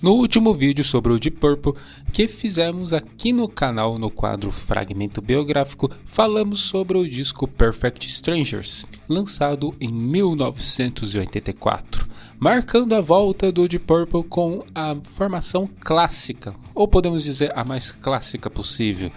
No último vídeo sobre o Deep Purple que fizemos aqui no canal no quadro Fragmento Biográfico, falamos sobre o disco Perfect Strangers, lançado em 1984, marcando a volta do Deep Purple com a formação clássica, ou podemos dizer a mais clássica possível.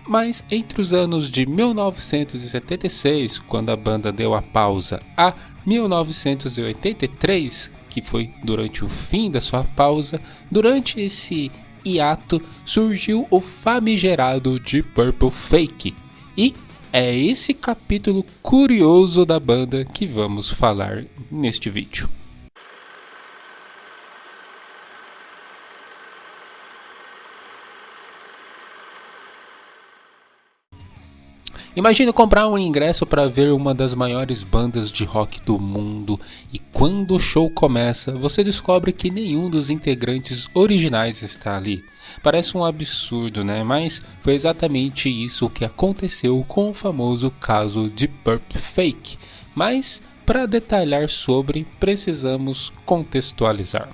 Mas entre os anos de 1976, quando a banda deu a pausa, a 1983, que foi durante o fim da sua pausa, durante esse hiato surgiu o famigerado Deep Purple Fake. E é esse capítulo curioso da banda que vamos falar neste vídeo. Imagine comprar um ingresso para ver uma das maiores bandas de rock do mundo e quando o show começa, você descobre que nenhum dos integrantes originais está ali. Parece um absurdo, né? Mas foi exatamente isso que aconteceu com o famoso caso de Purple Fake. Mas, para detalhar sobre, precisamos contextualizar.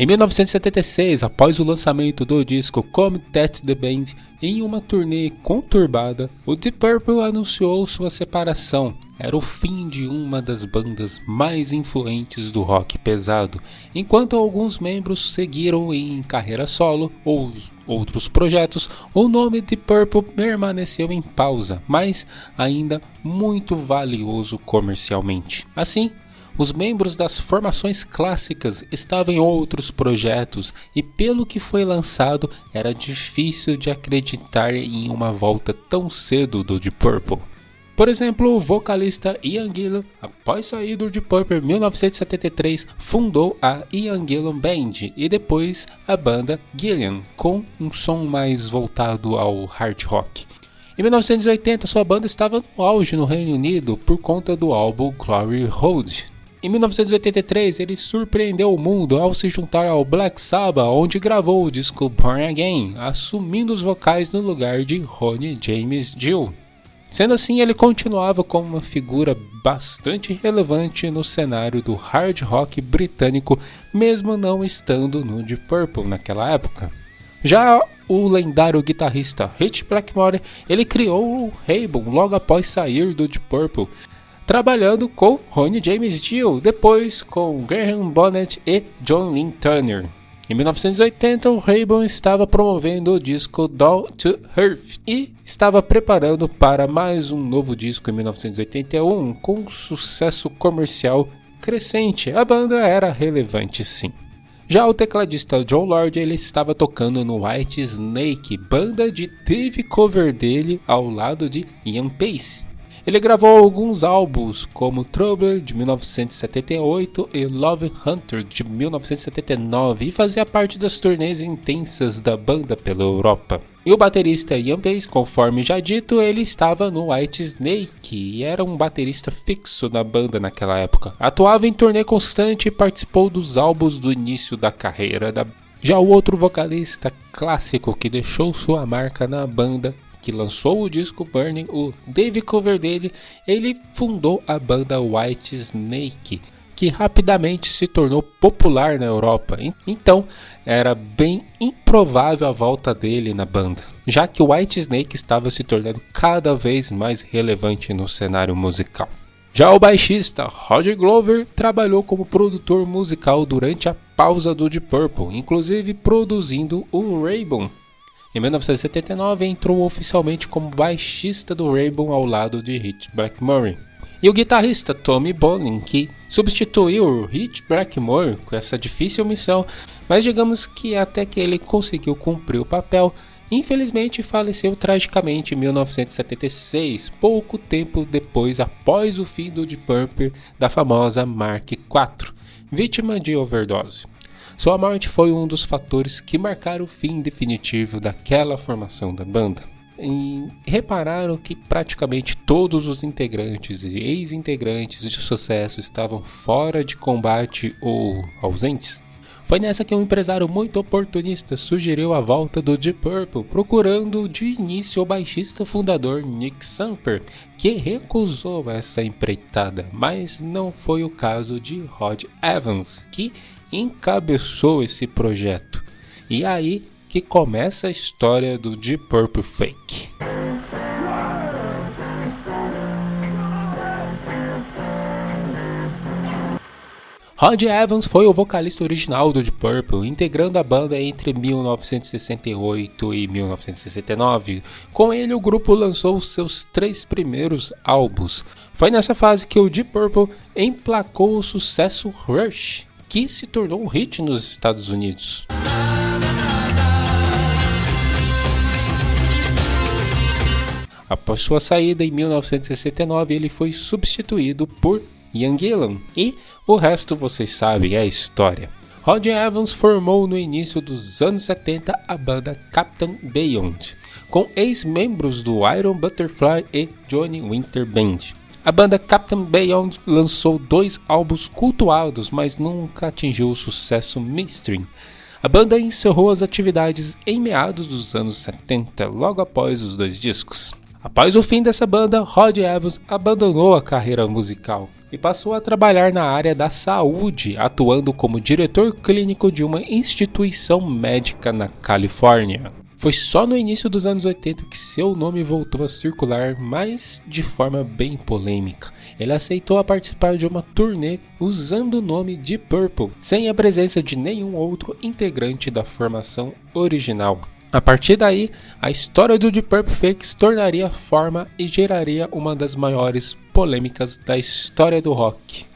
Em 1976, após o lançamento do disco Come That The Band, em uma turnê conturbada, o Deep Purple anunciou sua separação. Era o fim de uma das bandas mais influentes do rock pesado, enquanto alguns membros seguiram em carreira solo ou outros projetos. O nome Deep Purple permaneceu em pausa, mas ainda muito valioso comercialmente. Assim, os membros das formações clássicas estavam em outros projetos e pelo que foi lançado era difícil de acreditar em uma volta tão cedo do Deep Purple. Por exemplo, o vocalista Ian Gillan, após sair do Deep Purple em 1973, fundou a Ian Gillan Band e depois a banda Gillan, com um som mais voltado ao hard rock. Em 1980, sua banda estava no auge no Reino Unido por conta do álbum Glory Road. Em 1983, ele surpreendeu o mundo ao se juntar ao Black Sabbath, onde gravou o disco Born Again, assumindo os vocais no lugar de Ronnie James Dio. Sendo assim, ele continuava como uma figura bastante relevante no cenário do hard rock britânico, mesmo não estando no Deep Purple naquela época. Já o lendário guitarrista Rich Blackmore, ele criou o Rainbow logo após sair do Deep Purple, trabalhando com Ronnie James Dio, depois com Graham Bonnet e John Lynn Turner. Em 1980, o Rainbow estava promovendo o disco Down to Earth e estava preparando para mais um novo disco em 1981, com um sucesso comercial crescente. A banda era relevante sim. Já o tecladista John Lord, ele estava tocando no White Snake, banda de teve cover dele ao lado de Ian Pace. Ele gravou alguns álbuns como Trouble de 1978 e Love Hunter de 1979 e fazia parte das turnês intensas da banda pela Europa. E o baterista Ian Pace, conforme já dito, ele estava no White Snake e era um baterista fixo na banda naquela época. Atuava em turnê constante e participou dos álbuns do início da carreira da. Já o outro vocalista clássico que deixou sua marca na banda, que lançou o disco Burning, o Dave Coverdale, ele fundou a banda White Snake, que rapidamente se tornou popular na Europa. Então, era bem improvável a volta dele na banda, já que o White Snake estava se tornando cada vez mais relevante no cenário musical. Já o baixista Roger Glover trabalhou como produtor musical durante a pausa do Deep Purple, inclusive produzindo o Rainbow. Em 1979 entrou oficialmente como baixista do Rainbow ao lado de Rich Blackmore. E o guitarrista Tommy Bolin, que substituiu o Rich Blackmore com essa difícil missão, mas digamos que até que ele conseguiu cumprir o papel, infelizmente faleceu tragicamente em 1976, pouco tempo depois após o fim do Deep Purple da famosa Mark IV, vítima de overdose. Sua morte foi um dos fatores que marcaram o fim definitivo daquela formação da banda. E repararam que praticamente todos os integrantes e ex-integrantes de sucesso estavam fora de combate ou ausentes? Foi nessa que um empresário muito oportunista sugeriu a volta do Deep Purple, procurando de início o baixista fundador Nick Samper, que recusou essa empreitada, mas não foi o caso de Rod Evans, que encabeçou esse projeto. E aí que começa a história do Deep Purple Fake. Rod Evans foi o vocalista original do Deep Purple, integrando a banda entre 1968 e 1969. Com ele, o grupo lançou seus 3 primeiros álbuns. Foi nessa fase que o Deep Purple emplacou o sucesso Rush, que se tornou um hit nos Estados Unidos. Após sua saída em 1969, ele foi substituído por Ian Gillan, e o resto vocês sabem, é a história. Rod Evans formou no início dos anos 70 a banda Captain Beyond, com ex-membros do Iron Butterfly e Johnny Winter Band. A banda Captain Beyond lançou 2 álbuns cultuados, mas nunca atingiu o sucesso mainstream. A banda encerrou as atividades em meados dos anos 70, logo após os 2 discos. Após o fim dessa banda, Rod Evans abandonou a carreira musical e passou a trabalhar na área da saúde, atuando como diretor clínico de uma instituição médica na Califórnia. Foi só no início dos anos 80 que seu nome voltou a circular, mas de forma bem polêmica. Ele aceitou participar de uma turnê usando o nome Deep Purple, sem a presença de nenhum outro integrante da formação original. A partir daí, a história do Deep Purple Fake se tornaria forma e geraria uma das maiores polêmicas da história do rock.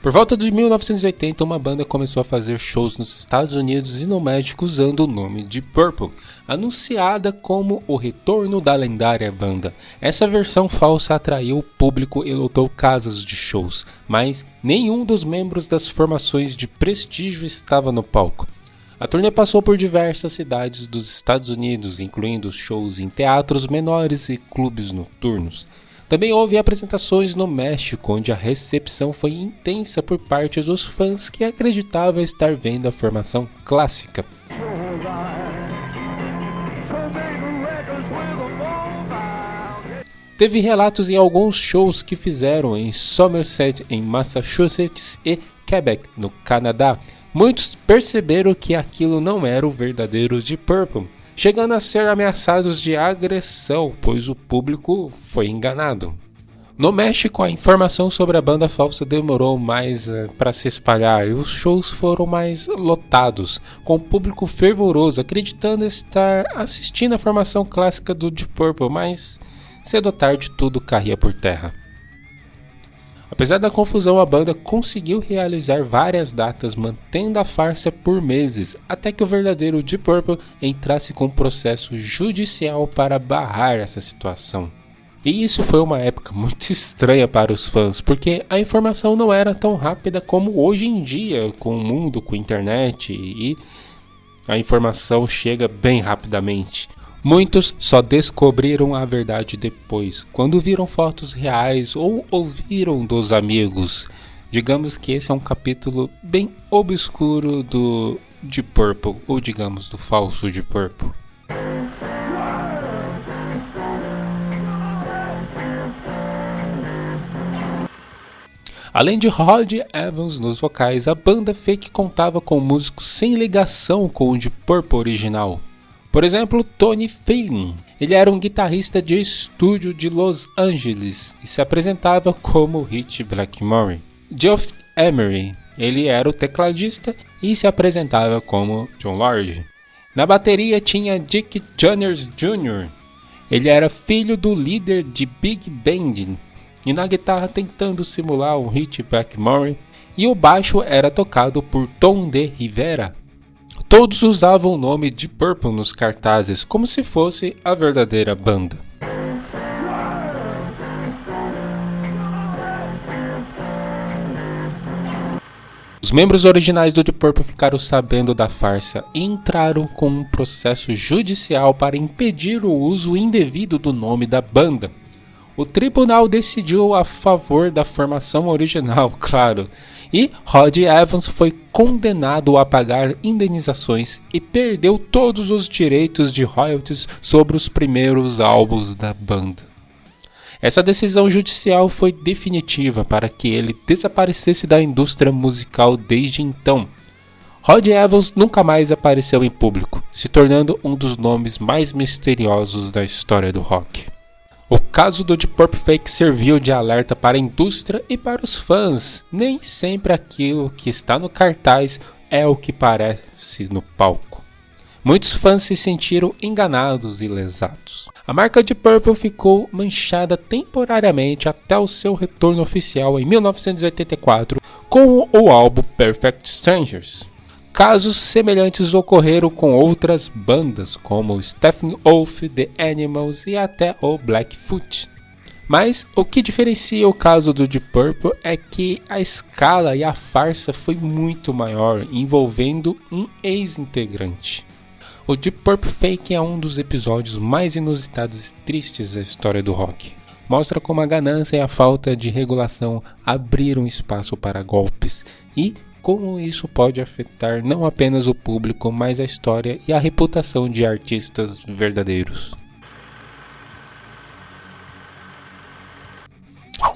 Por volta de 1980, uma banda começou a fazer shows nos Estados Unidos e no México usando o nome de Purple, anunciada como o retorno da lendária banda. Essa versão falsa atraiu o público e lotou casas de shows, mas nenhum dos membros das formações de prestígio estava no palco. A turnê passou por diversas cidades dos Estados Unidos, incluindo shows em teatros menores e clubes noturnos. Também houve apresentações no México, onde a recepção foi intensa por parte dos fãs que acreditavam estar vendo a formação clássica. Teve relatos em alguns shows que fizeram em Somerset, em Massachusetts e Quebec, no Canadá. Muitos perceberam que aquilo não era o verdadeiro Deep Purple, chegando a ser ameaçados de agressão, pois o público foi enganado. No México, a informação sobre a banda falsa demorou mais para se espalhar e os shows foram mais lotados, com o público fervoroso acreditando estar assistindo a formação clássica do Deep Purple, mas cedo ou tarde tudo caía por terra. Apesar da confusão, a banda conseguiu realizar várias datas, mantendo a farsa por meses, até que o verdadeiro Deep Purple entrasse com um processo judicial para barrar essa situação. E isso foi uma época muito estranha para os fãs, porque a informação não era tão rápida como hoje em dia, com o mundo, com a internet, e a informação chega bem rapidamente. Muitos só descobriram a verdade depois, quando viram fotos reais ou ouviram dos amigos. Digamos que esse é um capítulo bem obscuro do Deep Purple, ou digamos do falso Deep Purple. Além de Rod Evans nos vocais, a banda Fake contava com músicos sem ligação com o Deep Purple original. Por exemplo, Tony Phelan. Ele era um guitarrista de estúdio de Los Angeles e se apresentava como Ritchie Blackmore. Geoff Emery. Ele era o tecladista e se apresentava como John Lord. Na bateria tinha Dick Jones Jr. Ele era filho do líder de Big Band. E na guitarra, tentando simular um Ritchie Blackmore. E o baixo era tocado por Tom de Rivera. Todos usavam o nome de Purple nos cartazes, como se fosse a verdadeira banda. Os membros originais do Deep Purple ficaram sabendo da farsa e entraram com um processo judicial para impedir o uso indevido do nome da banda. O tribunal decidiu a favor da formação original, claro, e Rod Evans foi condenado a pagar indenizações e perdeu todos os direitos de royalties sobre os primeiros álbuns da banda. Essa decisão judicial foi definitiva para que ele desaparecesse da indústria musical desde então. Rod Evans nunca mais apareceu em público, se tornando um dos nomes mais misteriosos da história do rock. O caso do Deep Purple Fake serviu de alerta para a indústria e para os fãs. Nem sempre aquilo que está no cartaz é o que parece no palco. Muitos fãs se sentiram enganados e lesados. A marca Deep Purple ficou manchada temporariamente até o seu retorno oficial em 1984 com o álbum Perfect Strangers. Casos semelhantes ocorreram com outras bandas, como Steppenwolf, The Animals e até o Blackfoot. Mas o que diferencia o caso do Deep Purple é que a escala e a farsa foi muito maior, envolvendo um ex-integrante. O Deep Purple Fake é um dos episódios mais inusitados e tristes da história do rock. Mostra como a ganância e a falta de regulação abriram espaço para golpes e como isso pode afetar não apenas o público, mas a história e a reputação de artistas verdadeiros.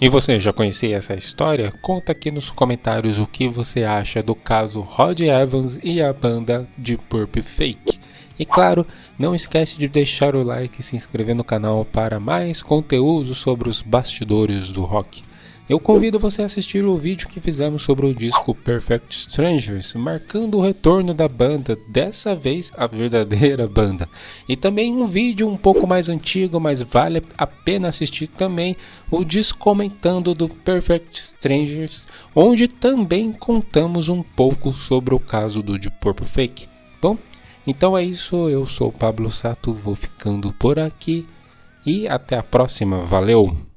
E você já conhecia essa história? Conta aqui nos comentários o que você acha do caso Rod Evans e a banda Deep Purple Fake. E claro, não esquece de deixar o like e se inscrever no canal para mais conteúdo sobre os bastidores do rock. Eu convido você a assistir o vídeo que fizemos sobre o disco Perfect Strangers, marcando o retorno da banda, dessa vez a verdadeira banda. E também um vídeo um pouco mais antigo, mas vale a pena assistir também, o Descomentando do Perfect Strangers, onde também contamos um pouco sobre o caso do Deep Purple Fake. Bom, então é isso, eu sou o Pablo Sato, vou ficando por aqui e até a próxima, valeu!